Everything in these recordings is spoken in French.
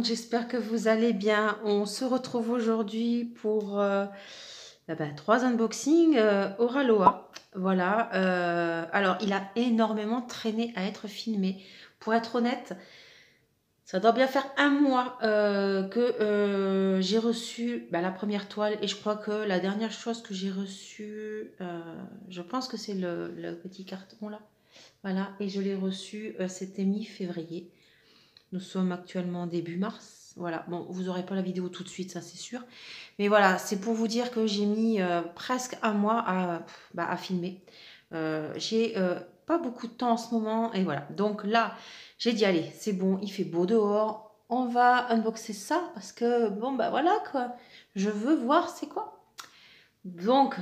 monde, j'espère que vous allez bien. On se retrouve aujourd'hui pour 3 unboxings Oraloa. Voilà, alors il a énormément traîné à être filmé. Pour être honnête, ça doit bien faire un mois que j'ai reçu la première toile et je crois que la dernière chose que j'ai reçue, je pense que c'est le petit carton là. Voilà, et je l'ai reçu, c'était mi-février. Nous sommes actuellement début mars. Voilà, bon, vous n'aurez pas la vidéo tout de suite, ça c'est sûr. Mais voilà, c'est pour vous dire que j'ai mis presque un mois à filmer. J'ai pas beaucoup de temps en ce moment. Et voilà, donc là, j'ai dit, allez, c'est bon, il fait beau dehors. On va unboxer ça parce que, bon, bah voilà quoi. Je veux voir c'est quoi. Donc,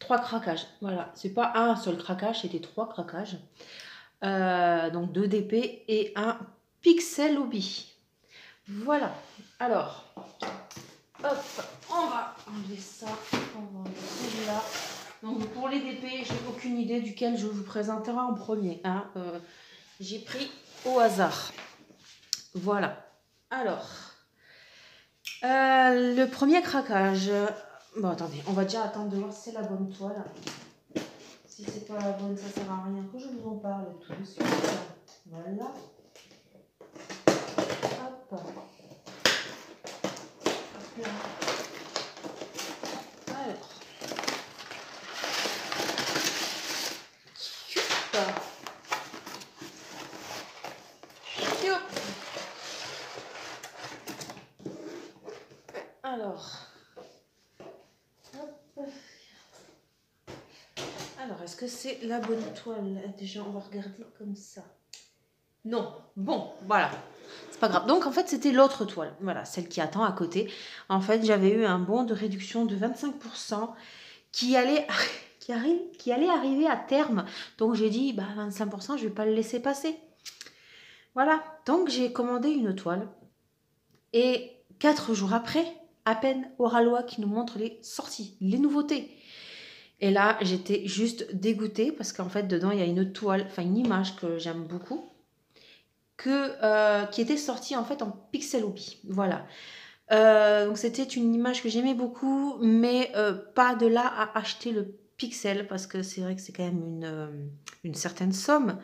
3 craquages. Voilà, c'est pas un seul craquage, c'était 3 craquages. Donc 2 DP et un Pixel Hobby. Voilà, alors, hop, on va enlever ça, on va enlever celui-là. Donc pour les DP, j'ai aucune idée duquel je vous présenterai en premier. Hein. J'ai pris au hasard. Voilà, alors, le premier craquage. Bon, attendez, on va déjà attendre de voir si c'est la bonne toile. Si c'est pas la bonne, ça sert à rien que je vous en parle tout de suite. Voilà. Hop. Alors. Alors, est-ce que c'est la bonne toile? Déjà, on va regarder comme ça. Non. Bon, voilà. C'est pas grave. Donc, en fait, c'était l'autre toile. Voilà, celle qui attend à côté. En fait, j'avais eu un bon de réduction de 25% qui allait, qui allait arriver à terme. Donc, j'ai dit, 25%, je vais pas le laisser passer. Voilà. Donc, j'ai commandé une toile. Et 4 jours après, à peine Oraloa qui nous montre les sorties, les nouveautés. Et là, j'étais juste dégoûtée parce qu'en fait, dedans, il y a une toile, enfin une image que j'aime beaucoup, qui était sortie en fait en Pixel Hobby. Voilà. Donc c'était une image que j'aimais beaucoup, mais pas de là à acheter le Pixel parce que c'est vrai que c'est quand même une certaine somme.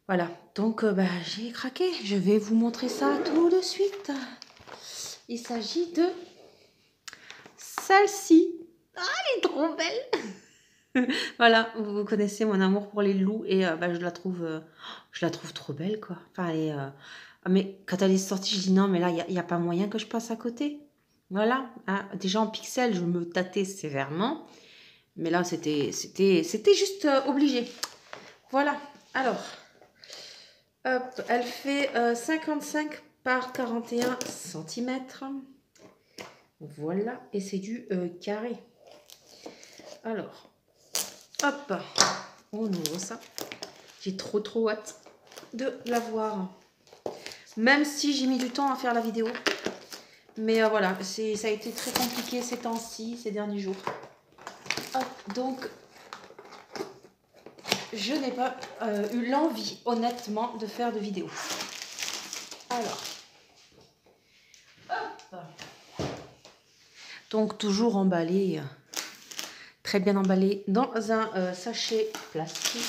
Voilà. Donc j'ai craqué. Je vais vous montrer ça tout de suite. Il s'agit de celle-ci. Ah, elle est trop belle. Voilà, vous connaissez mon amour pour les loups et je la trouve trop belle quoi. Enfin, mais quand elle est sortie, je dis non, mais là, il y a pas moyen que je passe à côté. Voilà, hein. Déjà en pixel, je me tâtais sévèrement, mais là, c'était juste obligé. Voilà, alors, hop, elle fait 55 par 41 cm. Voilà, et c'est du carré. Alors, hop, on ouvre ça. J'ai trop hâte de la voir. Même si j'ai mis du temps à faire la vidéo. Mais voilà, ça a été très compliqué ces temps-ci, ces derniers jours. Hop, donc, je n'ai pas eu l'envie, honnêtement, de faire de vidéo. Alors, hop. Donc, toujours emballé, très bien emballé dans un sachet plastique.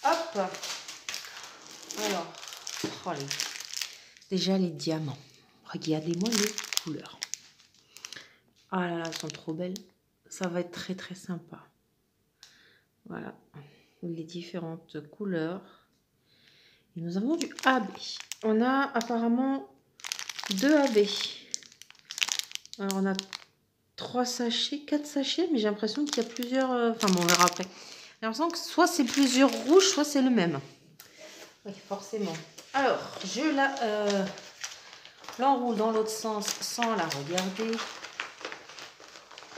Hop. Alors, oh, déjà les diamants. Regardez-moi les couleurs. Ah là là, elles sont trop belles. Ça va être très sympa. Voilà, les différentes couleurs. Et nous avons du AB. On a apparemment 2 AB. Alors on a 3 sachets, 4 sachets, mais j'ai l'impression qu'il y a plusieurs... Enfin bon, on verra après. J'ai l'impression que soit c'est plusieurs rouges, soit c'est le même. Oui, forcément. Alors, je l'enroule dans l'autre sens sans la regarder.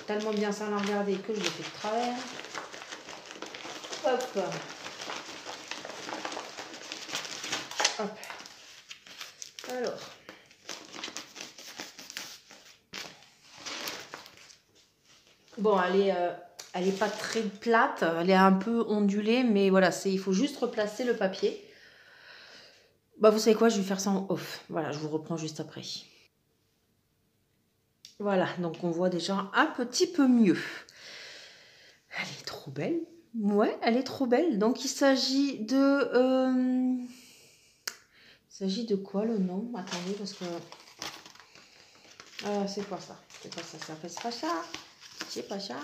Tellement bien sans la regarder que je le fais de travers. Hop. Hop. Alors. Bon, elle est pas très plate. Elle est un peu ondulée, mais voilà, il faut juste replacer le papier. Bah, vous savez quoi, je vais faire ça en off. Voilà, je vous reprends juste après. Voilà, donc on voit déjà un petit peu mieux. Elle est trop belle. Ouais, elle est trop belle. Donc il s'agit de... il s'agit de quoi le nom? Attendez, parce que... c'est pas ça. C'est pas ça, c'est pas ça. C'est pas ça.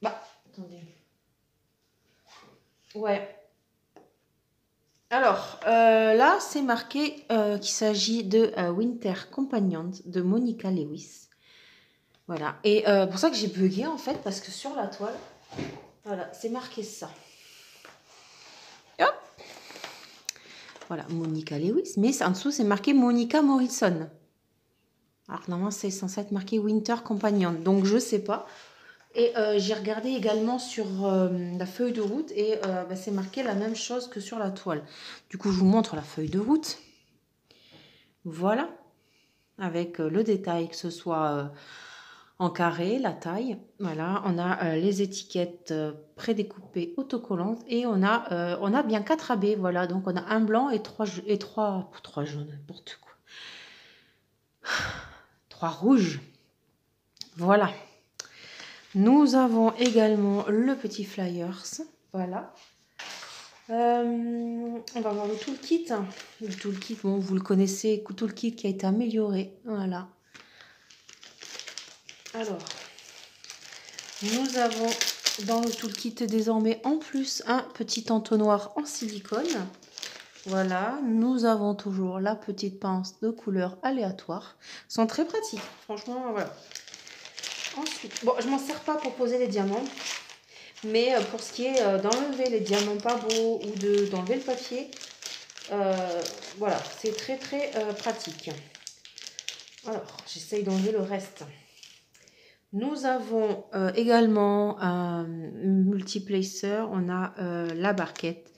Bah, attendez. Ouais. Alors, là, c'est marqué qu'il s'agit de Winter Companions de Monica Lewis. Voilà. Et pour ça que j'ai bugué, en fait, parce que sur la toile, voilà, c'est marqué ça. Hop. Voilà, Monica Lewis. Mais en dessous, c'est marqué Monica Morrison. Alors, normalement, c'est censé être marqué Winter Companion. Donc, je sais pas. Et j'ai regardé également sur la feuille de route et bah, c'est marqué la même chose que sur la toile. Du coup, je vous montre la feuille de route. Voilà. Avec le détail, que ce soit en carré, la taille. Voilà, on a les étiquettes prédécoupées autocollantes et on a bien 4 AB. Voilà, donc on a un blanc et trois jaunes, n'importe quoi. 3 rouges. Voilà. Nous avons également le petit flyers. Voilà. On va voir le toolkit. Le toolkit, bon, vous le connaissez, toolkit qui a été amélioré. Voilà. Alors, nous avons dans le toolkit désormais en plus un petit entonnoir en silicone. Voilà, nous avons toujours la petite pince de couleur aléatoire. Ils sont très pratiques, franchement, voilà. Ensuite, bon, je m'en sers pas pour poser les diamants, mais pour ce qui est d'enlever les diamants pas beaux ou d'enlever le papier, voilà, c'est très très pratique. Alors, j'essaye d'enlever le reste. Nous avons également un multiplacer, on a la barquette,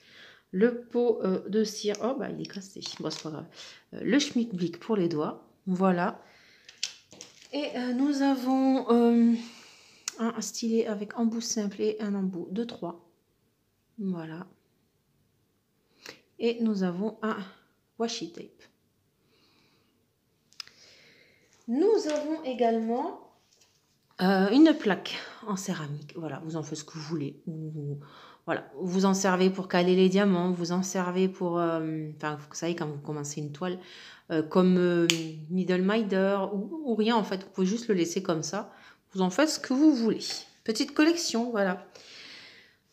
le pot de cire, oh bah il est cassé, bon c'est pas grave, le schmilblick pour les doigts, voilà. Et nous avons un stylet avec embout simple et un embout de 3, voilà. Et nous avons un washi tape. Nous avons également une plaque en céramique, voilà, vous en faites ce que vous voulez. Voilà, vous en servez pour caler les diamants, vous en servez pour, enfin, vous savez, quand vous commencez une toile, comme needle minder ou rien en fait, vous pouvez juste le laisser comme ça. Vous en faites ce que vous voulez. Petite collection, voilà.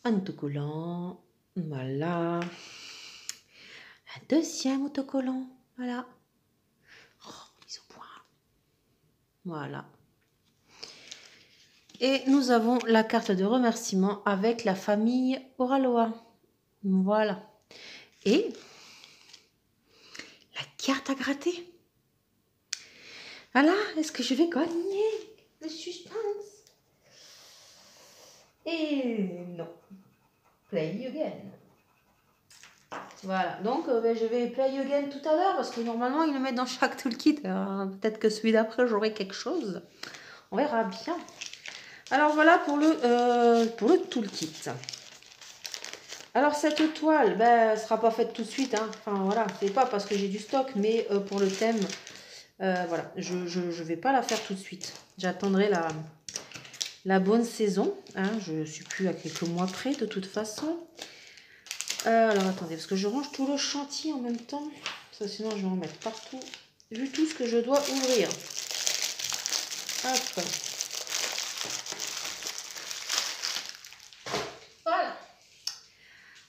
Un autocollant, voilà. Un deuxième autocollant, voilà. Oh, mise au point. Voilà. Et nous avons la carte de remerciement avec la famille Oraloa. Voilà. Et la carte à gratter. Voilà, est-ce que je vais gagner? Le suspense. Et non. Play again. Voilà, donc je vais play again tout à l'heure parce que normalement ils le mettent dans chaque toolkit. Peut-être que celui d'après j'aurai quelque chose. On verra bien. Alors voilà pour le toolkit. Alors cette toile, ben, elle sera pas faite tout de suite. Hein. Enfin voilà, c'est pas parce que j'ai du stock, mais pour le thème, voilà, je vais pas la faire tout de suite. J'attendrai la bonne saison. Hein. Je suis plus à quelques mois près de toute façon. Alors attendez, parce que je range tout le chantier en même temps. Ça, sinon je vais en mettre partout. Vu tout ce que je dois ouvrir. Hop. Voilà.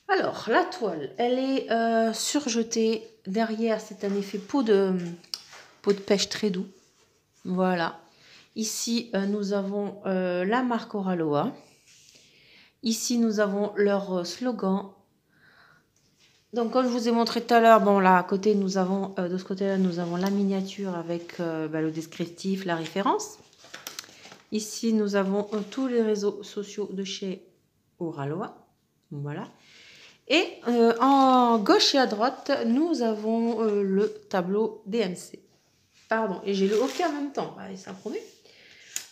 Alors, la toile, elle est surjetée. Derrière, c'est un effet peau de pêche très doux. Voilà. Ici, nous avons la marque Oraloa. Ici, nous avons leur slogan. Donc, comme je vous ai montré tout à l'heure, bon, là, à côté, nous avons, de ce côté-là, nous avons la miniature avec le descriptif, la référence. Ici, nous avons tous les réseaux sociaux de chez Oraloa. Voilà. Et en gauche et à droite, nous avons le tableau DMC. Pardon, et j'ai le hockey en même temps. Allez, ça promet.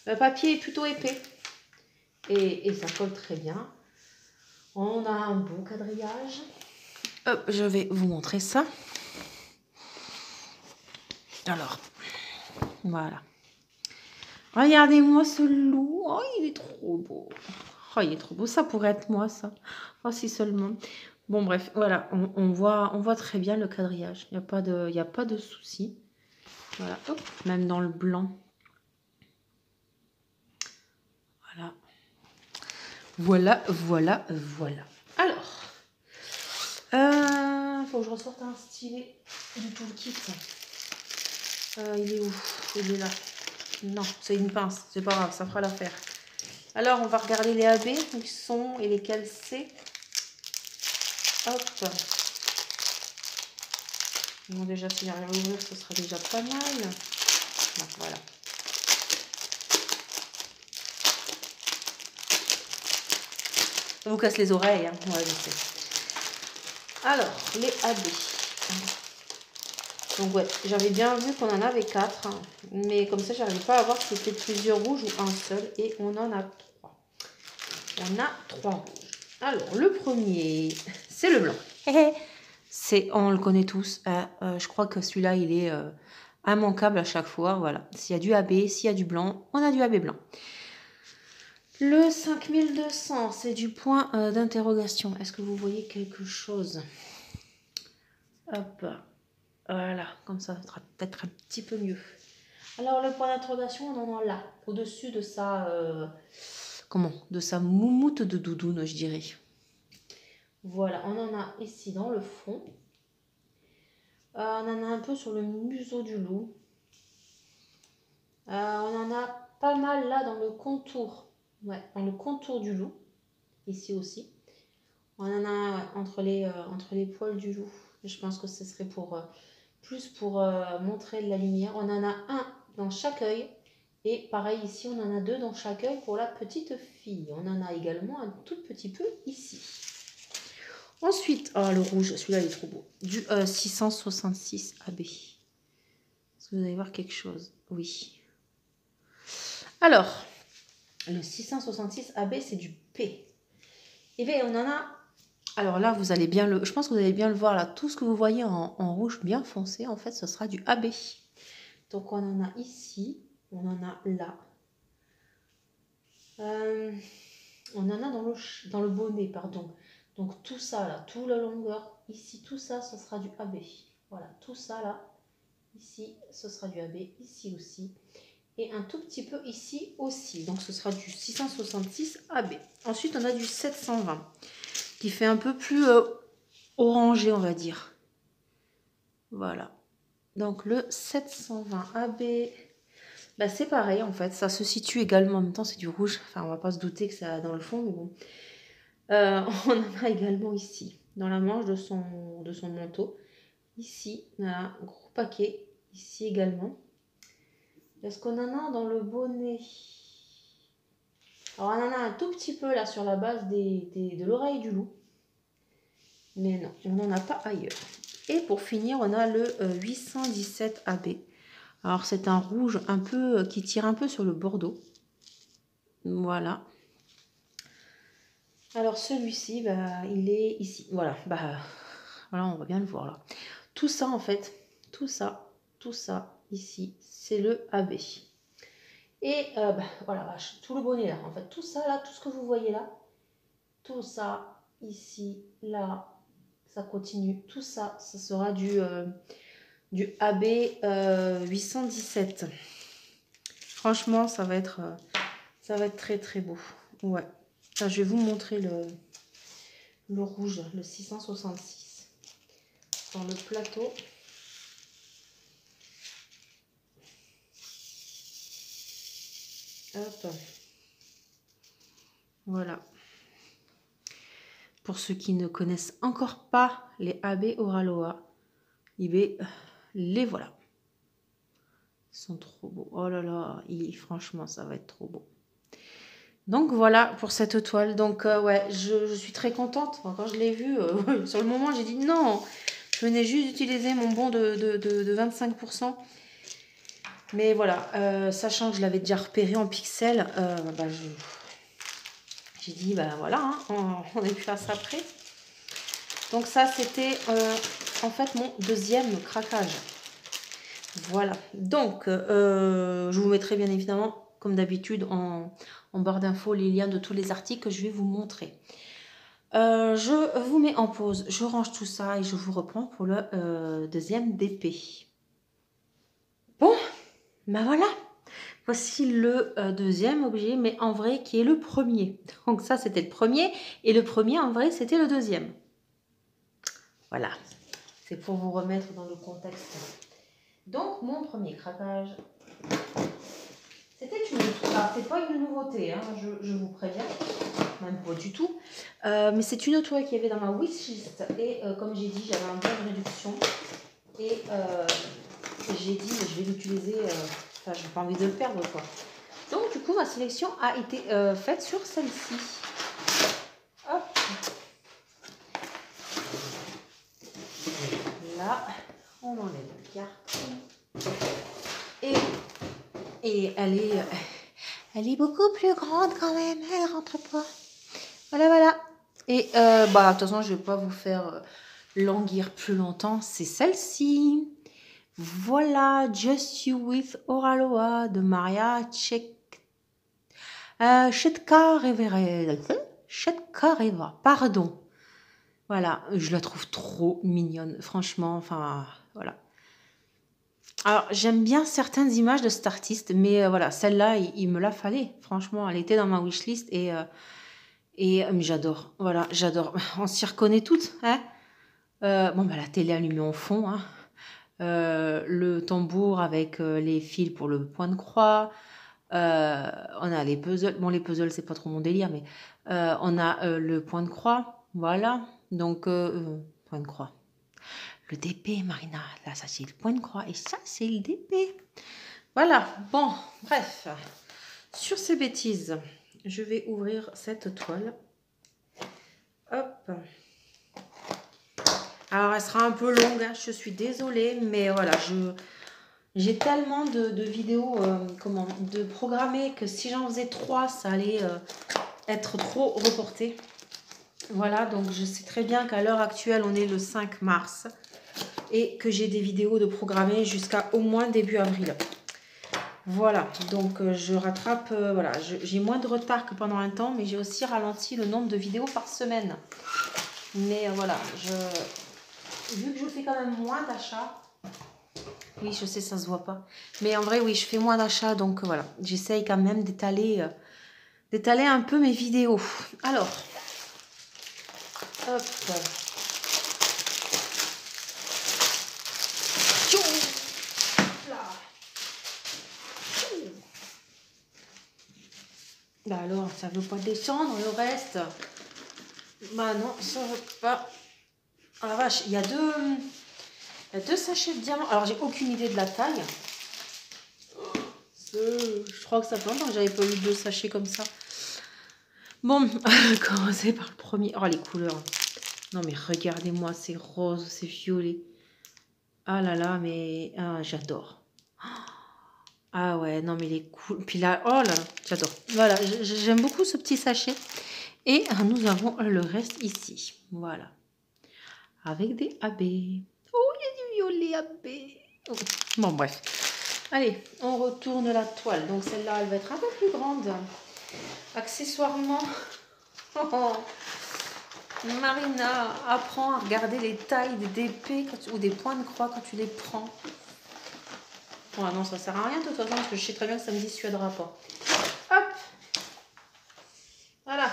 Le papier est plutôt épais. Et ça colle très bien. On a un bon quadrillage. Hop, je vais vous montrer ça. Alors, voilà. Regardez-moi ce loup. Oh, il est trop beau. Oh, il est trop beau. Ça pourrait être moi, ça. Oh, si seulement. Bon, bref, voilà. On voit très bien le quadrillage. Il n'y a pas de souci. Voilà. Hop, même dans le blanc. Voilà. Voilà, voilà, voilà. Alors, faut que je ressorte un stylet du tout le kit. Il est où? Il est là. Non, c'est une pince. C'est pas grave, ça fera l'affaire. Alors, on va regarder les AB, où ils sont et lesquels c'est. Hop. Bon, déjà, si j'arrive à ouvrir, ce sera déjà pas mal. Donc, voilà. Ça vous casse les oreilles, hein. Ouais, je sais. Alors, les AB. Donc, ouais, j'avais bien vu qu'on en avait 4. Hein, mais comme ça, j'arrivais pas à voir si c'était plusieurs rouges ou un seul. Et on en a 3. On a 3 rouges. Alors, le premier, c'est le blanc. On le connaît tous. Je crois que celui-là, il est immanquable à chaque fois. Voilà. S'il y a du AB, s'il y a du blanc, on a du AB blanc. Le 5200, c'est du point d'interrogation. Est-ce que vous voyez quelque chose? Hop. Voilà. Comme ça sera peut-être un petit peu mieux. Alors, le point d'interrogation, on en a là. Au-dessus de sa... de sa moumoute de doudoune, je dirais. Voilà. On en a ici dans le fond. On en a un peu sur le museau du loup. On en a pas mal là dans le contour. Ouais, dans le contour du loup. Ici aussi. On en a entre les poils du loup. Je pense que ce serait plus pour montrer de la lumière. On en a un dans chaque œil. Et pareil ici, on en a 2 dans chaque œil pour la petite fille. On en a également un tout petit peu ici. Ensuite, le rouge, celui-là il est trop beau. Du 666 AB. Est-ce que vous allez voir quelque chose? Oui. Alors, le 666 AB, c'est du P. Et bien, on en a... Alors là, vous allez bien je pense que vous allez bien le voir là. Tout ce que vous voyez en rouge bien foncé, en fait, ce sera du AB. Donc, on en a ici. On en a là. On en a dans le bonnet, pardon. Donc, tout ça là, toute la longueur, ici, tout ça, ce sera du AB. Voilà, tout ça là, ici, ce sera du AB. Ici aussi. Et un tout petit peu ici aussi. Donc, ce sera du 666 AB. Ensuite, on a du 720 qui fait un peu plus orangé, on va dire. Voilà. Donc, le 720 AB, bah, c'est pareil, en fait. Ça se situe également. En même temps, c'est du rouge. Enfin, on va pas se douter que ça dans le fond, mais bon. On en a également ici, dans la manche de son manteau. Ici, on a un gros paquet. Ici également. Est-ce qu'on en a dans le bonnet? Alors, on en a un tout petit peu là sur la base de l'oreille du loup. Mais non, on n'en a pas ailleurs. Et pour finir, on a le 817 AB. Alors, c'est un rouge un peu qui tire un peu sur le bordeaux. Voilà. Alors, celui-ci, bah, il est ici. Voilà, bah, voilà, on va bien le voir là. Tout ça, en fait, tout ça, ici, c'est le AB. Et bah, voilà, tout le bonnet là, en fait, tout ça là, tout ce que vous voyez là, tout ça, ici, là, ça continue, tout ça, ça sera du AB 817. Franchement, ça va être très très beau. Ouais. Enfin, je vais vous montrer le rouge, le 666 sur le plateau. Hop. Voilà. Pour ceux qui ne connaissent encore pas les AB Oraloa, les voilà. Ils sont trop beaux. Oh là là, franchement, ça va être trop beau. Donc voilà pour cette toile. Donc ouais, je suis très contente. Quand je l'ai vue, sur le moment, j'ai dit non. Je venais juste d'utiliser mon bon de 25%. Mais voilà, sachant que je l'avais déjà repéré en pixels, bah, j'ai dit, bah voilà, hein, on est plus à ça après. Donc ça, c'était en fait mon deuxième craquage. Voilà. Donc, je vous mettrai bien évidemment, comme d'habitude, en barre d'infos, les liens de tous les articles que je vais vous montrer. Je vous mets en pause, je range tout ça et je vous reprends pour le deuxième DP. Bon, ben voilà. Voici le deuxième objet, mais en vrai qui est le premier. Donc ça, c'était le premier. Et le premier, en vrai, c'était le deuxième. Voilà. C'est pour vous remettre dans le contexte. Donc, mon premier craquage, c'était une... Ah, c'est pas une nouveauté, hein, je vous préviens. Même pas du tout. Mais c'est une toile qu'il y avait dans ma wishlist. Et comme j'ai dit, j'avais un bon de réduction. Et j'ai dit, je vais l'utiliser... Enfin, je n'ai pas envie de le perdre, quoi. Donc, du coup, ma sélection a été faite sur celle-ci. Hop. Là, on enlève le carton. Et elle est beaucoup plus grande quand même. Elle rentre pas. Voilà, voilà. Et bah, de toute façon, je ne vais pas vous faire languir plus longtemps. C'est celle-ci. Voilà, Just You with Oraloa de Maria Chetkareva. Pardon. Voilà, je la trouve trop mignonne, franchement. Enfin, voilà. Alors, j'aime bien certaines images de cet artiste, mais voilà, celle-là, il me la fallait. Franchement, elle était dans ma wishlist et j'adore. Voilà, j'adore. On s'y reconnaît toutes, hein. Bon, bah, la télé allumée en fond, hein. Le tambour avec les fils pour le point de croix. On a les puzzles. Bon, les puzzles, c'est pas trop mon délire, mais on a le point de croix. Voilà. Donc, point de croix. Le DP, Marina. Là, ça, c'est le point de croix. Et ça, c'est le DP. Voilà. Bon, bref. Sur ces bêtises, je vais ouvrir cette toile. Hop. Alors, elle sera un peu longue, hein, je suis désolée, mais voilà, j'ai tellement de vidéos de programmées que si j'en faisais 3, ça allait être trop reporté. Voilà, donc je sais très bien qu'à l'heure actuelle, on est le 5 mars et que j'ai des vidéos de programmées jusqu'à au moins début avril. Voilà, donc je rattrape, voilà, j'ai moins de retard que pendant un temps, mais j'ai aussi ralenti le nombre de vidéos par semaine. Mais voilà, vu que je fais quand même moins d'achats, oui, je sais, ça se voit pas. Mais en vrai, oui, je fais moins d'achats, donc voilà, j'essaye quand même d'étaler un peu mes vidéos. Alors, hop. Bah alors, ça veut pas descendre, le reste. Bah non, ça veut pas. Ah la vache, il y a deux sachets de diamants. Alors, j'ai aucune idée de la taille. Je crois que ça fait longtemps que j'avais pas eu 2 sachets comme ça. Bon, commencer par le premier. Oh, les couleurs. Non, mais regardez-moi, c'est rose, c'est violet. Ah là là, mais j'adore. Ah ouais, non, mais les couleurs. Puis là, oh là là, j'adore. Voilà, j'aime beaucoup ce petit sachet. Et nous avons le reste ici. Voilà. Avec des AB. Oh, il y a du violet AB. Oh. Bon, bref. Allez, on retourne la toile. Donc, celle-là, elle va être un peu plus grande. Accessoirement, Marina apprend à regarder les tailles des DP ou des points de croix quand tu les prends. Bon, non, ça sert à rien de toute façon, parce que je sais très bien que ça me dissuadera pas. Hop. Voilà.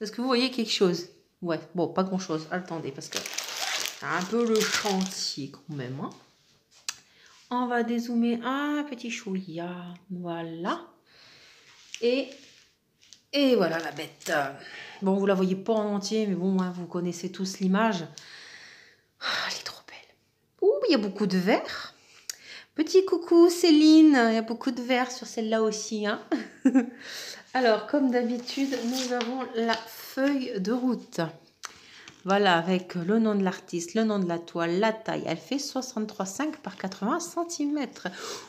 Est-ce que vous voyez quelque chose? Ouais, bon, pas grand-chose. Attendez, parce que c'est un peu le chantier quand même. Hein. On va dézoomer un petit chouïa. Voilà. Et voilà la bête. Bon, vous la voyez pas en entier, mais bon, hein, vous connaissez tous l'image. Ah, elle est trop belle. Ouh, il y a beaucoup de verre. Petit coucou Céline, il y a beaucoup de verre sur celle-là aussi. Hein. Alors, comme d'habitude, nous avons la feuille de route. Voilà, avec le nom de l'artiste, le nom de la toile, la taille. Elle fait 63,5 par 80 cm.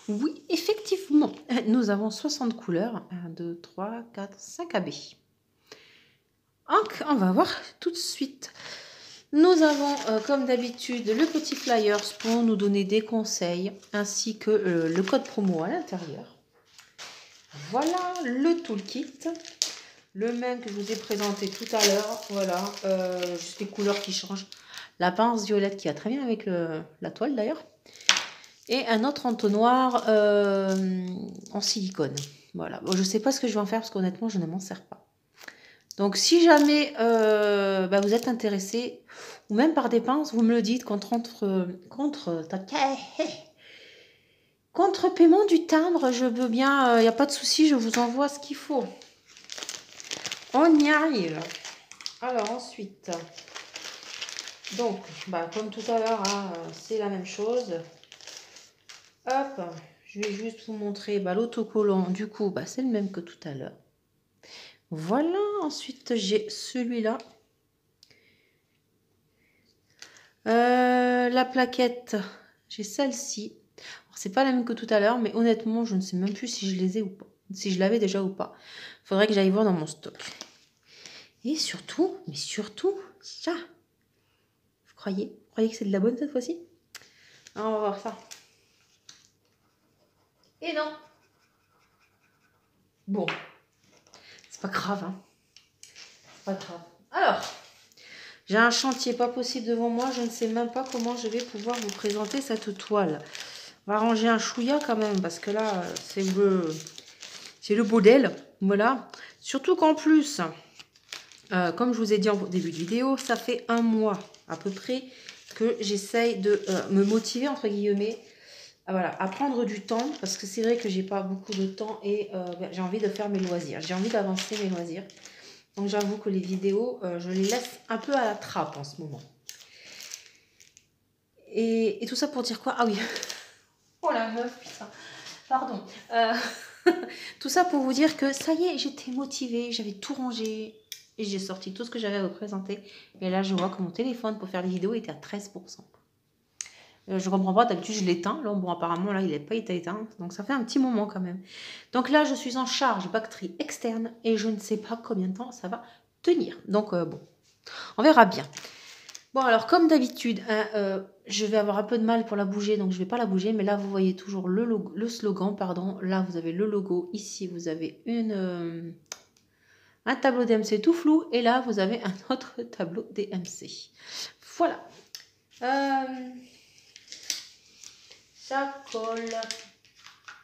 Oui, effectivement, nous avons 60 couleurs. 1, 2, 3, 4, 5 AB. Donc, on va voir tout de suite. Nous avons, comme d'habitude, le petit flyers pour nous donner des conseils, ainsi que le code promo à l'intérieur. Voilà le toolkit, le même que je vous ai présenté tout à l'heure. Voilà, juste les couleurs qui changent. La pince violette qui va très bien avec la toile d'ailleurs. Et un autre entonnoir en silicone. Voilà, bon, je ne sais pas ce que je vais en faire parce qu'honnêtement, je ne m'en sers pas. Donc, si jamais vous êtes intéressé, ou même par des pinces, vous me le dites contre paiement du timbre, je veux bien, il n'y a pas de souci, je vous envoie ce qu'il faut. On y arrive. Alors, ensuite, donc, comme tout à l'heure, hein, c'est la même chose. Hop, je vais juste vous montrer l'autocollant, du coup, c'est le même que tout à l'heure. Voilà, ensuite j'ai celui-là. La plaquette, j'ai celle-ci. C'est pas la même que tout à l'heure, mais honnêtement, je ne sais même plus si je les ai ou pas. Si je l'avais déjà ou pas. Faudrait que j'aille voir dans mon stock. Et surtout, ça. Vous croyez que c'est de la bonne cette fois-ci? On va voir ça. Et non. Bon. C'est pas grave, hein. C'est pas grave. Alors, j'ai un chantier pas possible devant moi. Je ne sais même pas comment je vais pouvoir vous présenter cette toile. On va ranger un chouïa quand même, parce que là, c'est le bordel. Voilà. Surtout qu'en plus, comme je vous ai dit en début de vidéo, ça fait un mois à peu près que j'essaye de me motiver, entre guillemets, à prendre du temps, parce que c'est vrai que j'ai pas beaucoup de temps et j'ai envie de faire mes loisirs. J'ai envie d'avancer mes loisirs. Donc j'avoue que les vidéos, je les laisse un peu à la trappe en ce moment. Et tout ça pour dire quoi? Ah oui. Oh la meuf, putain. Pardon. Tout ça pour vous dire que ça y est, j'étais motivée, j'avais tout rangé. Et j'ai sorti tout ce que j'avais à vous présenter. Et là, je vois que mon téléphone pour faire les vidéos était à 13%. Je comprends pas, d'habitude je l'éteins. Là, bon, apparemment, là, il n'est pas été éteint. Donc, ça fait un petit moment quand même. Donc là, je suis en charge batterie externe. Et je ne sais pas combien de temps ça va tenir. Donc, bon, on verra bien. Bon, alors, comme d'habitude, je vais avoir un peu de mal pour la bouger. Donc, je ne vais pas la bouger. Mais là, vous voyez toujours le slogan. Pardon. Là, vous avez le logo. Ici, vous avez un tableau DMC tout flou. Et là, vous avez un autre tableau DMC. Voilà. Ça colle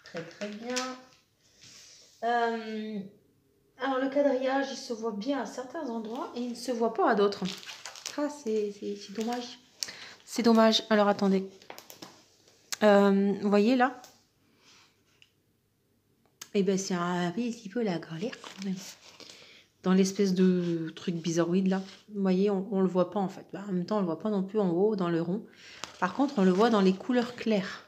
très très bien. Alors le quadrillage, il se voit bien à certains endroits et il ne se voit pas à d'autres. Ah, c'est dommage. C'est dommage. Alors attendez. Vous voyez là? Eh bien c'est un petit peu la galère quand même. Dans l'espèce de truc bizarroïde là. Vous voyez, on ne le voit pas en fait. En même temps, on ne le voit pas non plus en haut dans le rond. Par contre, on le voit dans les couleurs claires.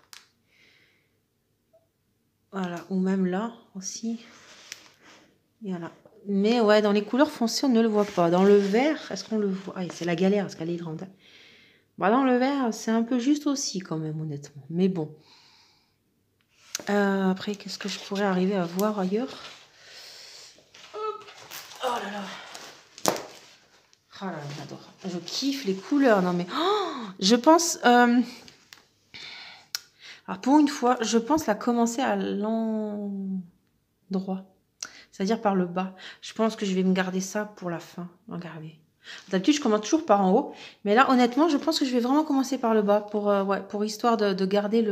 Voilà, ou même là aussi. Voilà. Mais ouais, dans les couleurs foncées, on ne le voit pas. Dans le vert, est-ce qu'on le voit? Ah, c'est la galère parce qu'elle est grande. Dans le vert, c'est un peu juste aussi quand même, honnêtement. Mais bon. Après, qu'est-ce que je pourrais arriver à voir ailleurs? Hop. Oh là là. Oh là là, j'adore. Je kiffe les couleurs. Non mais... Oh, je pense... Alors pour une fois, je pense la commencer à l'endroit. C'est-à-dire par le bas. Je pense que je vais me garder ça pour la fin. Regardez. D'habitude, je commence toujours par en haut. Mais là, honnêtement, je pense que je vais vraiment commencer par le bas. Pour histoire de garder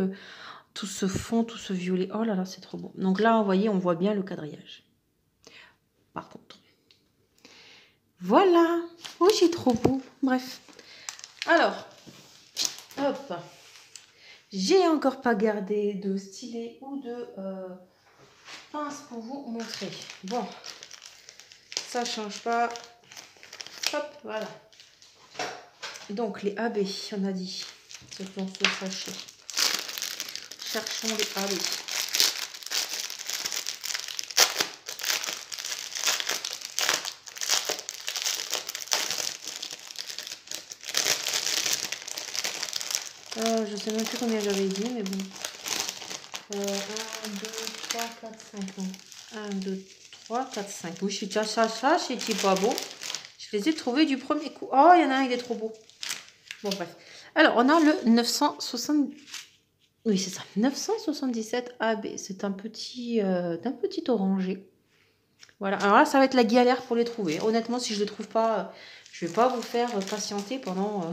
tout ce fond, tout ce violet. Oh là là, c'est trop beau. Donc là, vous voyez, on voit bien le quadrillage. Par contre. Voilà. Oh, c'est trop beau. Bref. Alors. Hop. J'ai encore pas gardé de stylet ou de pince pour vous montrer. Bon. Ça change pas. Hop, voilà. Donc, les AB, on a dit. C'est dans ce sachet. Cherchons les AB. Je sais même plus combien j'avais dit, mais bon. 1, 2, 3, 4, 5. 1, 2, 3, 4, 5. Oui, je suis déjà ça, c'était pas beau. Je les ai trouvés du premier coup. Oh, il y en a un, il est trop beau. Bon, bref. Alors, on a le 960... Oui, c'est ça. 977 AB. C'est un petit orangé. Voilà. Alors là, ça va être la galère pour les trouver. Honnêtement, si je ne les trouve pas, je ne vais pas vous faire patienter pendant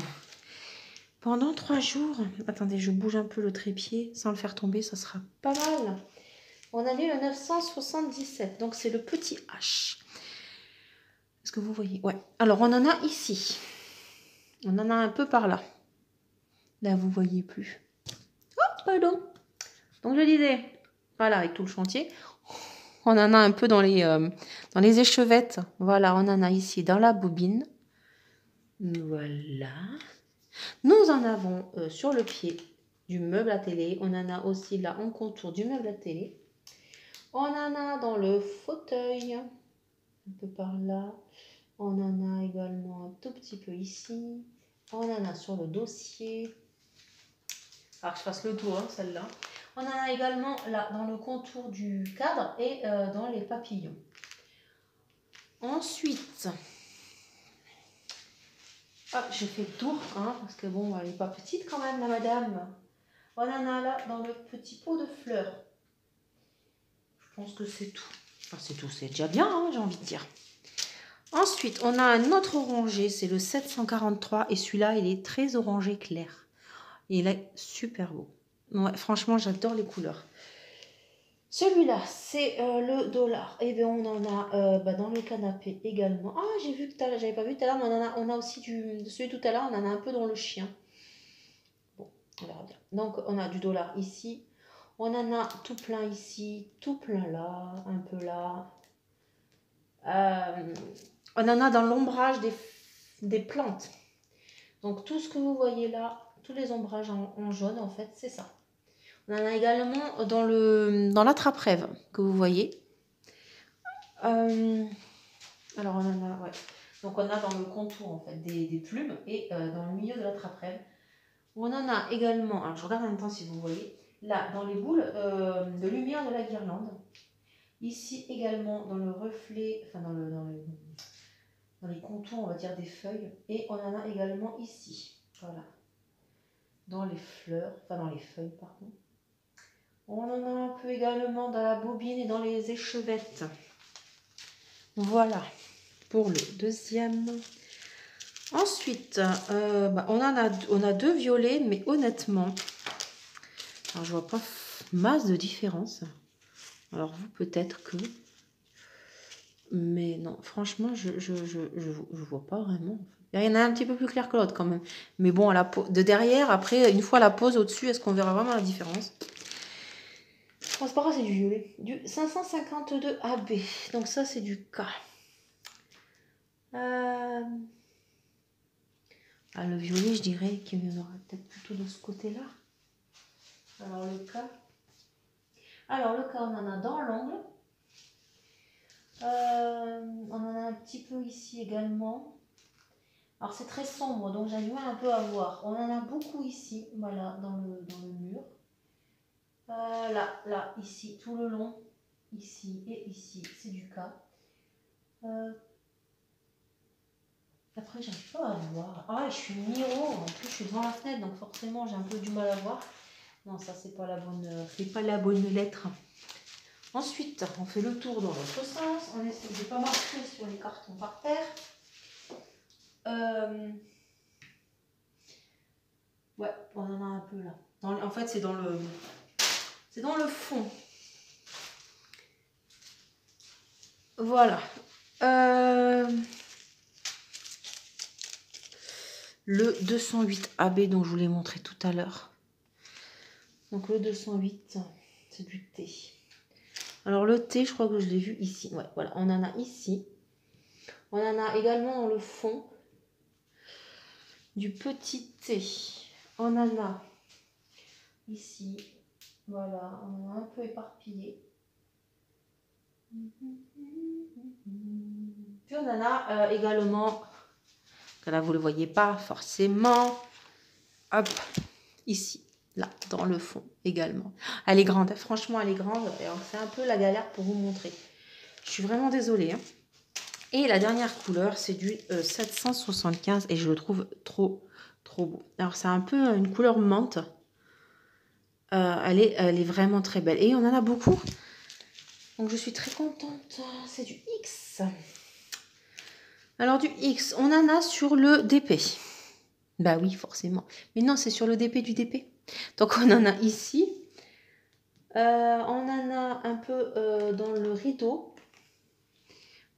3 jours. Attendez, je bouge un peu le trépied sans le faire tomber. Ça sera pas mal. On a mis le 977. Donc, c'est le petit H. Est-ce que vous voyez? Ouais. Alors, on en a ici. On en a un peu par là. Là, vous ne voyez plus. Oh, pardon. Donc, je disais, voilà, avec tout le chantier, on en a un peu dans les échevettes. Voilà, on en a ici dans la bobine. Voilà. Nous en avons sur le pied du meuble à télé. On en a aussi là en contour du meuble à télé. On en a dans le fauteuil, un peu par là. On en a également un tout petit peu ici. On en a sur le dossier. Alors, je fasse le tour, hein, celle-là. On en a également là dans le contour du cadre et dans les papillons. Ensuite, je fais le tour, hein, parce que bon, elle n'est pas petite quand même, la madame. On en a là dans le petit pot de fleurs. Je pense que c'est tout. Enfin, c'est tout, c'est déjà bien, hein, j'ai envie de dire. Ensuite, on a un autre orangé, c'est le 743. Et celui-là, il est très orangé clair. Il est super beau. Ouais, franchement, j'adore les couleurs. Celui-là, c'est le dollar. Et bien, on en a dans le canapé également. Ah, j'ai vu tout à l'heure, j'avais pas vu tout à l'heure, mais on a aussi de celui tout à l'heure, on en a un peu dans le chien. Bon, on verra bien. Donc, on a du dollar ici. On en a tout plein ici, tout plein là, un peu là. On en a dans l'ombrage des plantes. Donc, tout ce que vous voyez là, tous les ombrages en jaune, en fait, c'est ça. On en a également dans l'attrape-rêve que vous voyez. Alors, on en a, ouais. Donc, on a dans le contour, en fait, des plumes et dans le milieu de l'attrape-rêve. On en a également, alors je regarde en même temps si vous voyez, là, dans les boules de lumière de la guirlande. Ici également, dans le reflet, enfin, dans les contours, on va dire, des feuilles. Et on en a également ici, voilà. Dans les fleurs, enfin, dans les feuilles, pardon. On en a un peu également dans la bobine et dans les échevettes. Voilà, pour le deuxième. Ensuite, on a 2 violets, mais honnêtement, alors je vois pas masse de différence. Alors vous, peut-être que... Mais non, franchement, je vois pas vraiment. Il y en a un petit peu plus clair que l'autre quand même. Mais bon, de derrière, après, une fois la pose au-dessus, est-ce qu'on verra vraiment la différence? Oh, c'est pas grave, c'est du violet. Du 552 AB. Donc ça, c'est du K. Le violet, je dirais qu'il y en aura peut-être plutôt de ce côté-là. Alors le K, on en a dans l'angle. On en a un petit peu ici également. Alors c'est très sombre, donc j'ai du mal un peu à voir. On en a beaucoup ici, voilà, dans le mur. Là, ici, tout le long. Ici et ici, c'est du K. Après, j'arrive pas à voir. Ah, je suis mi-haut. En plus, je suis devant la fenêtre, donc forcément, j'ai un peu du mal à voir. Non, ça, c'est pas la bonne lettre. Ensuite, on fait le tour dans l'autre sens. On essaie de ne pas marcher sur les cartons par terre. Ouais, on en a un peu là. En fait, c'est dans le fond. Voilà. Le 208 AB dont je vous l'ai montré tout à l'heure. Donc le 208, c'est du thé. Alors le thé, je crois que je l'ai vu ici. Ouais, voilà, on en a ici. On en a également dans le fond du petit thé. On en a ici. Voilà, on en a un peu éparpillé. Puis on en a également, que là vous ne le voyez pas forcément. Hop, ici. Là, dans le fond également. Elle est grande, franchement elle est grande. C'est un peu la galère pour vous montrer. Je suis vraiment désolée. Hein. Et la dernière couleur, c'est du 775 et je le trouve trop trop beau. Alors, c'est un peu une couleur menthe. Elle est vraiment très belle. Et on en a beaucoup. Donc, je suis très contente. C'est du X. Alors, du X, on en a sur le DP. Bah oui, forcément. Mais non, c'est sur le DP du DP. Donc, on en a ici. On en a un peu dans le rideau.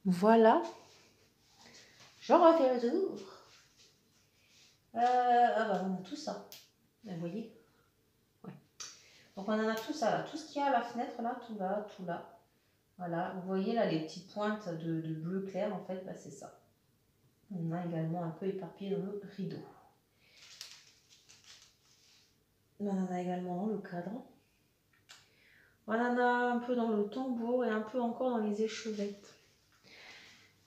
Voilà. Je refais le tour. Ah bah, on a tout ça. Vous voyez? Ouais. Donc, on en a tout ça là. Tout ce qu'il y a à la fenêtre là, tout là, tout là. Voilà. Vous voyez là les petites pointes de bleu clair, en fait, bah, c'est ça. On a également un peu éparpillé dans le rideau. On en a également dans le cadre. On en a un peu dans le tombeau et un peu encore dans les échevettes.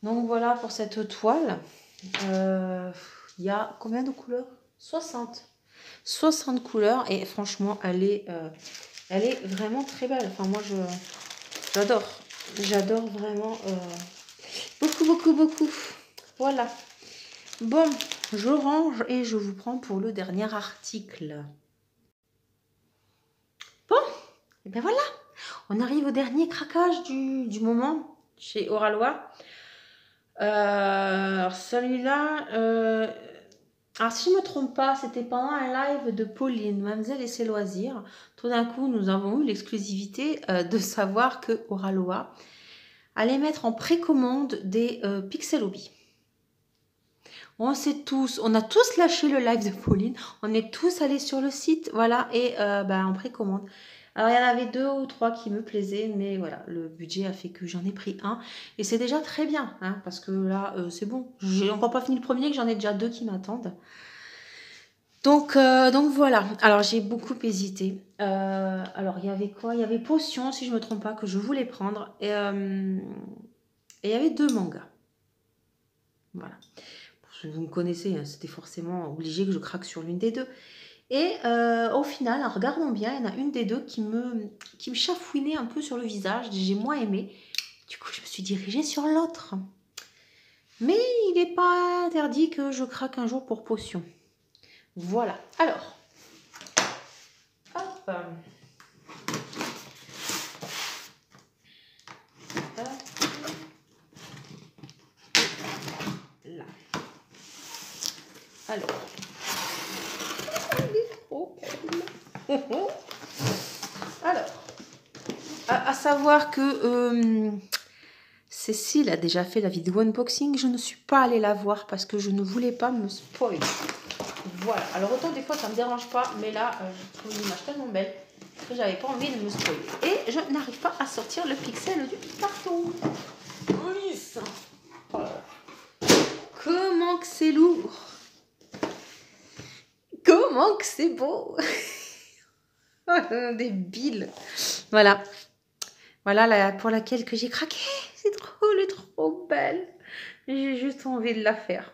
Donc voilà pour cette toile. Il y a combien de couleurs? 60. 60 couleurs et franchement elle est vraiment très belle. Enfin moi j'adore. J'adore vraiment beaucoup. Voilà. Bon, je range et je vous prends pour le dernier article. Bon, et bien voilà. On arrive au dernier craquage du moment chez Oralois. Alors celui-là, alors si je ne me trompe pas, c'était pendant un live de Pauline, Mademoiselle et ses loisirs. Tout d'un coup, nous avons eu l'exclusivité de savoir que Oralois allait mettre en précommande des Pixel Hobby. On a tous lâché le live de Pauline, on est tous allés sur le site, voilà, et en précommande. Alors, il y en avait 2 ou 3 qui me plaisaient, mais voilà, le budget a fait que j'en ai pris un. Et c'est déjà très bien, hein, parce que là, c'est bon. J'ai encore pas fini le premier, que j'en ai déjà 2 qui m'attendent. Donc voilà. Alors, j'ai beaucoup hésité. Alors, il y avait quoi? Il y avait Potion, si je ne me trompe pas, que je voulais prendre. Et il y avait 2 mangas. Voilà. Vous me connaissez, hein, c'était forcément obligé que je craque sur l'une des 2. Et au final, en regardant bien, il y en a une des 2 qui me chafouinait un peu sur le visage. J'ai moins aimé. Du coup, je me suis dirigée sur l'autre. Mais il n'est pas interdit que je craque un jour pour Potion. Voilà. Alors. Hop. Là. Alors. Il est trop belle. Alors. À savoir que Cécile a déjà fait la vidéo unboxing. Je ne suis pas allée la voir parce que je ne voulais pas me spoiler. Voilà. Alors autant des fois ça ne me dérange pas, mais là je trouve une image tellement belle que j'avais pas envie de me spoiler. Et je n'arrive pas à sortir le pixel du carton. Oui, ça. Oh. Comment que c'est lourd. Comment que c'est beau. Des billes. Voilà. Voilà pour laquelle que j'ai craqué. C'est trop, elle est trop belle. J'ai juste envie de la faire.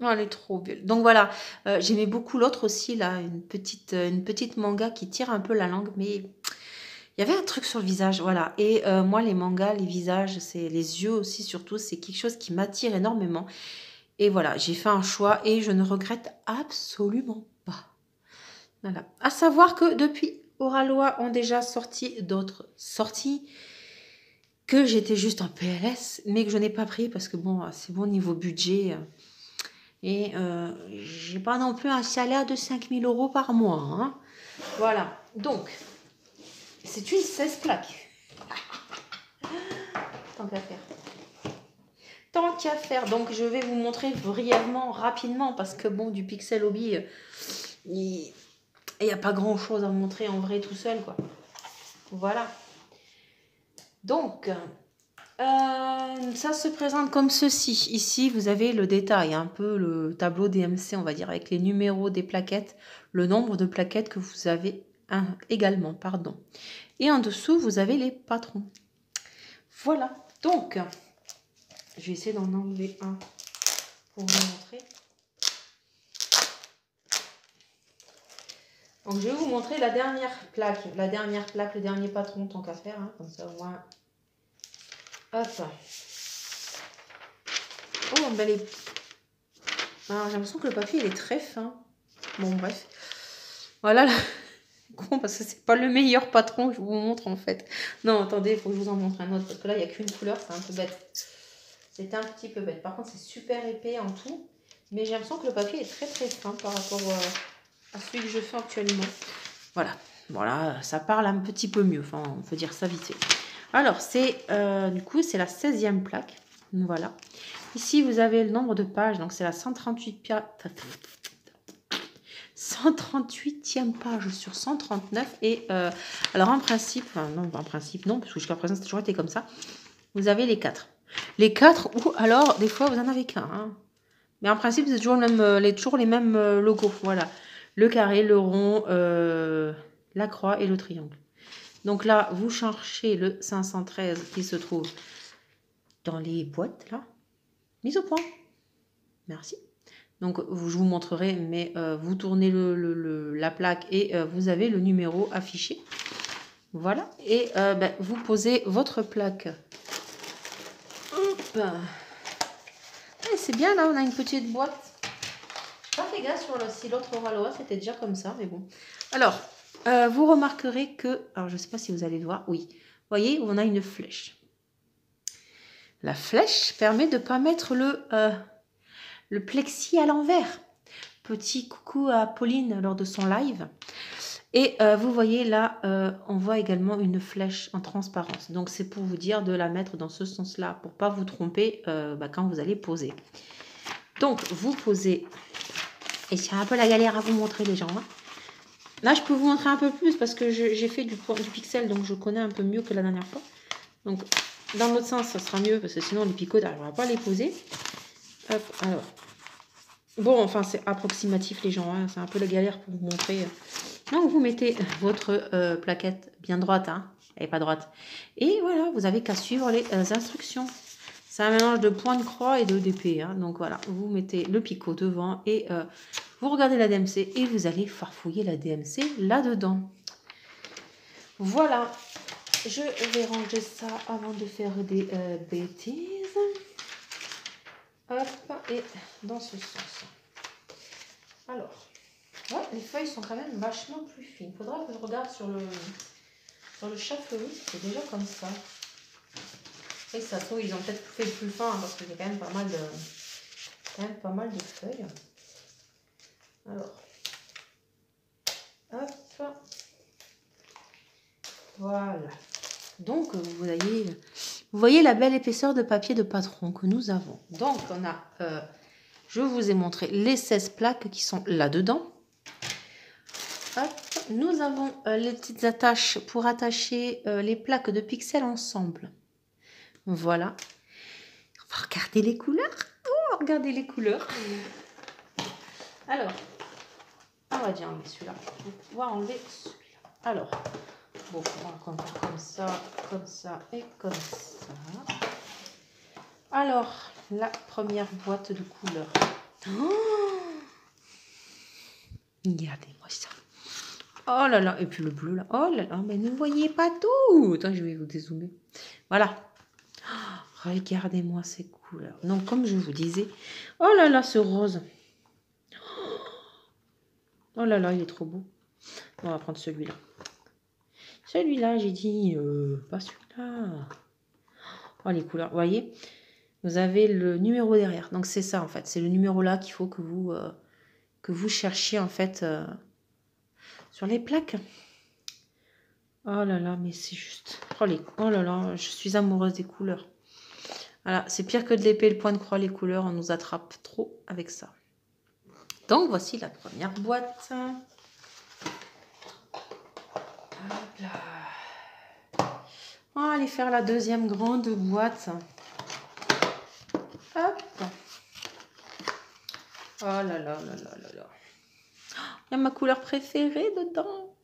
Oh, elle est trop belle. Donc voilà, j'aimais beaucoup l'autre aussi, là, une petite manga qui tire un peu la langue, mais il y avait un truc sur le visage, voilà. Et moi, les mangas, les visages, c'est les yeux aussi, surtout, c'est quelque chose qui m'attire énormément. Et voilà, j'ai fait un choix et je ne regrette absolument pas. Voilà. À savoir que depuis, Oralois ont déjà sorti d'autres sorties que j'étais juste en PLS, mais que je n'ai pas pris parce que bon, c'est bon niveau budget. Et j'ai pas non plus un salaire de 5 000 € par mois. Hein. Voilà. Donc, c'est une 16 plaques. Tant qu'à faire. Tant qu'à faire. Donc, je vais vous montrer brièvement, rapidement, parce que bon, du Pixel Hobby, il n'y a pas grand chose à montrer en vrai tout seul, quoi. Voilà. Donc, ça se présente comme ceci. Ici, vous avez le détail, un peu le tableau DMC, on va dire, avec les numéros des plaquettes, le nombre de plaquettes que vous avez également, pardon. Et en dessous, vous avez les patrons. Voilà. Donc, je vais essayer d'en enlever un pour vous montrer. Donc, je vais vous montrer la dernière plaque, le dernier patron, tant qu'à faire, hein, comme ça, au moins. Hop. Oh, ben Alors, j'ai l'impression que le papier, il est très fin. Bon, bref. Voilà, là. Con, parce que c'est pas le meilleur patron que je vous montre, en fait. Non, attendez, il faut que je vous en montre un autre, parce que là, il n'y a qu'une couleur, c'est un peu bête. C'était un petit peu bête. Par contre, c'est super épais en tout. Mais j'ai l'impression que le papier est très, très fin par rapport à celui que je fais actuellement. Voilà. Voilà, ça parle un petit peu mieux. Enfin, on peut dire ça vite fait. Alors, c'est du coup, c'est la 16e plaque. Voilà. Ici, vous avez le nombre de pages. Donc, c'est la 138e page sur 139. Et alors, en principe, enfin, non, en principe, non, parce que jusqu'à présent, c'est toujours été comme ça. Vous avez les 4. Les 4, ou alors, des fois, vous en avez qu'un. Hein. Mais en principe, c'est toujours, toujours les mêmes logos. Voilà. Le carré, le rond, la croix et le triangle. Donc là, vous cherchez le 513 qui se trouve dans les boîtes, là. Mise au point. Merci. Donc, je vous montrerai, mais vous tournez la plaque et vous avez le numéro affiché. Voilà. Et vous posez votre plaque. Hop. C'est bien, là, on a une petite boîte. Je n'ai pas fait gaffe si l'autre Oraloa, c'était déjà comme ça, mais bon. Alors, vous remarquerez que... Alors, je ne sais pas si vous allez le voir. Oui. Vous voyez, on a une flèche. La flèche permet de ne pas mettre le plexi à l'envers. Petit coucou à Pauline lors de son live. Et vous voyez là, on voit également une flèche en transparence. Donc, c'est pour vous dire de la mettre dans ce sens-là, pour ne pas vous tromper quand vous allez poser. Donc, vous posez... Et c'est un peu la galère à vous montrer les gens. Hein. Là, je peux vous montrer un peu plus parce que j'ai fait du pixel, donc je connais un peu mieux que la dernière fois. Donc, dans l'autre sens, ça sera mieux parce que sinon, le picot n'arrivera pas à les poser. Hop, alors. Bon, enfin, c'est approximatif les gens. Hein. C'est un peu la galère pour vous montrer. Donc, vous mettez votre plaquette bien droite. Hein. Elle n'est pas droite. Et voilà, vous avez qu'à suivre les instructions. C'est un mélange de point de croix et de d'épée. Hein. Donc voilà, vous mettez le picot devant et vous regardez la DMC et vous allez farfouiller la DMC là-dedans. Voilà, je vais ranger ça avant de faire des bêtises. Hop, et dans ce sens. Alors, ouais, les feuilles sont quand même vachement plus fines. Il faudra que je regarde sur le chapeau, c'est déjà comme ça. Et ça se trouve, ils ont peut-être fait plus fin hein, parce qu'il y a quand même pas mal de feuilles. Alors, hop, voilà. Donc, vous voyez la belle épaisseur de papier de patron que nous avons. Donc, on a, je vous ai montré les 16 plaques qui sont là-dedans. Nous avons les petites attaches pour attacher les plaques de pixels ensemble. Voilà. On va regarder les couleurs. Oh, regardez les couleurs. Alors, on va déjà enlever celui-là. On va pouvoir enlever celui-là. Alors, bon, on va faire comme ça et comme ça. Alors, la première boîte de couleurs. Oh, regardez-moi ça. Oh là là, et puis le bleu là. Oh là là, mais ne voyez pas tout. Attends, je vais vous dézoomer. Voilà. Regardez-moi ces couleurs. Donc, comme je vous disais, oh là là, ce rose. Oh là là, il est trop beau. On va prendre celui-là. Celui-là, j'ai dit, pas celui-là. Oh, les couleurs, vous voyez, vous avez le numéro derrière. Donc, c'est ça, en fait. C'est le numéro là qu'il faut que vous cherchiez, en fait, sur les plaques. Oh là là, mais c'est juste... Oh là là, je suis amoureuse des couleurs. Voilà, c'est pire que de l'épée, le point de croix, les couleurs, on nous attrape trop avec ça. Donc, voici la première boîte. Hop là. On va aller faire la deuxième grande boîte. Hop. Oh là là là là là là. Il y a ma couleur préférée dedans.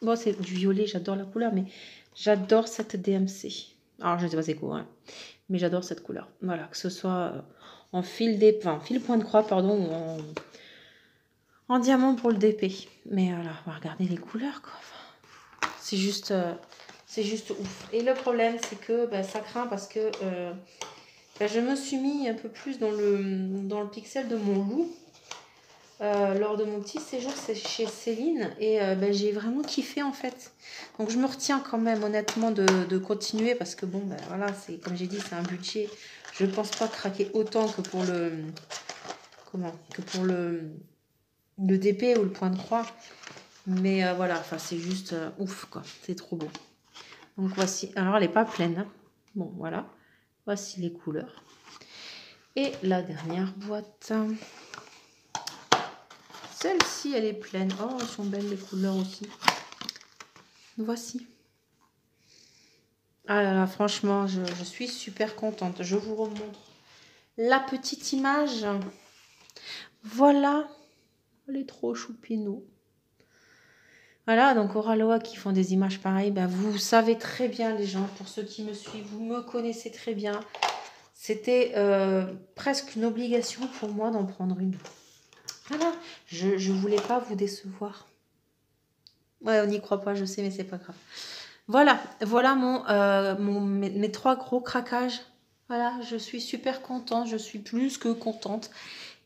Bon, c'est du violet, j'adore la couleur, mais j'adore cette DMC. Alors, je ne sais pas c'est quoi, hein, mais j'adore cette couleur. Voilà, que ce soit en fil point de croix, pardon, ou en diamant pour le DP. Mais voilà, on va regarder les couleurs, quoi. Enfin, c'est juste ouf. Et le problème, c'est que ça craint parce que je me suis mis un peu plus dans le pixel de mon loup. Lors de mon petit séjour chez Céline et j'ai vraiment kiffé en fait. Donc je me retiens quand même honnêtement de continuer parce que bon voilà, c'est comme j'ai dit, c'est un budget. Je pense pas craquer autant que pour le DP ou le point de croix. Mais voilà, enfin c'est juste ouf quoi, c'est trop beau. Donc voici, alors elle n'est pas pleine. Hein. Bon voilà, voici les couleurs. Et la dernière boîte. Celle-ci, elle est pleine. Oh, elles sont belles les couleurs aussi. Voici. Ah là là, franchement, je suis super contente. Je vous remontre la petite image. Voilà. Elle est trop choupinou. Voilà, donc Oraloa qui font des images pareilles, vous savez très bien les gens, pour ceux qui me suivent, vous me connaissez très bien. C'était presque une obligation pour moi d'en prendre une. Voilà, je ne voulais pas vous décevoir. Ouais, on n'y croit pas, je sais, mais c'est pas grave. Voilà mes 3 gros craquages. Voilà, je suis super contente, je suis plus que contente.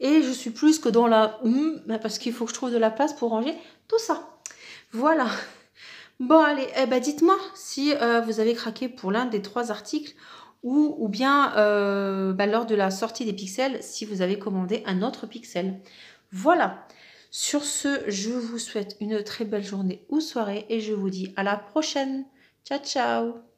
Et je suis plus que dans la... parce qu'il faut que je trouve de la place pour ranger tout ça. Voilà. Bon, allez, dites-moi si vous avez craqué pour l'un des 3 articles ou bien lors de la sortie des pixels, si vous avez commandé un autre pixel. Voilà. Sur ce, je vous souhaite une très belle journée ou soirée et je vous dis à la prochaine. Ciao, ciao!